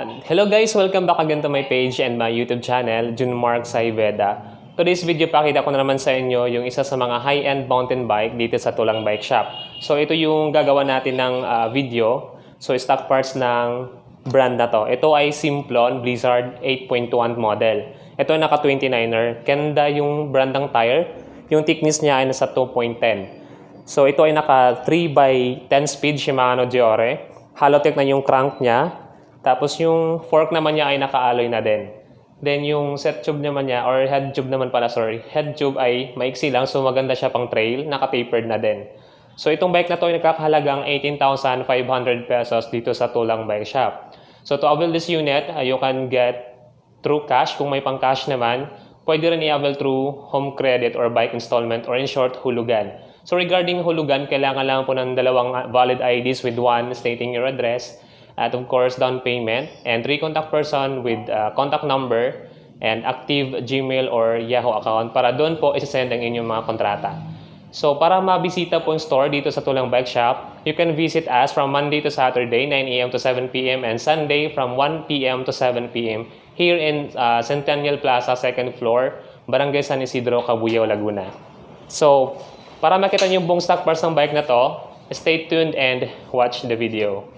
Hello guys! Welcome back again to my page and my YouTube channel, Junmark Saiveda. Today's video, pakita ko na naman sa inyo yung isa sa mga high-end mountain bike dito sa Tulang Bike Shop. So ito yung gagawa natin ng video. So stock parts ng brand na to. Ito ay Simplon Blizzard 8.1 model. Ito ay naka 29er. Kenda yung brand ng tire. Yung thickness niya ay nasa 2.10. So ito ay naka 3x10 speed Shimano Deore. Halotech na yung crank niya. Tapos yung fork naman niya ay naka-alloy na din. Then yung set tube naman niya, or head tube naman pala, sorry. Head tube ay maiksi lang, so maganda siya pang trail, naka-tapered na din. So itong bike na to ay nagkakahalagang 18,500 pesos dito sa Tulang Bike Shop. So to avail this unit, you can get through cash. Kung may pang cash naman, pwede rin i-avail through home credit or bike installment, or in short, hulugan. So regarding hulugan, kailangan lang po ng dalawang valid IDs with one stating your address. At of course, down payment, and 3 contact person with contact number and active Gmail or Yahoo account para doon po isasend ang inyong mga kontrata. So para mabisita po yung store dito sa Tulang Bike Shop, you can visit us from Monday to Saturday, 9 a.m. to 7 p.m. and Sunday from 1 p.m. to 7 p.m. here in Centennial Plaza, 2nd floor, Barangay San Isidro, Cabuyao, Laguna. So para makita niyo yung buong stock parts ng bike na to, stay tuned and watch the video.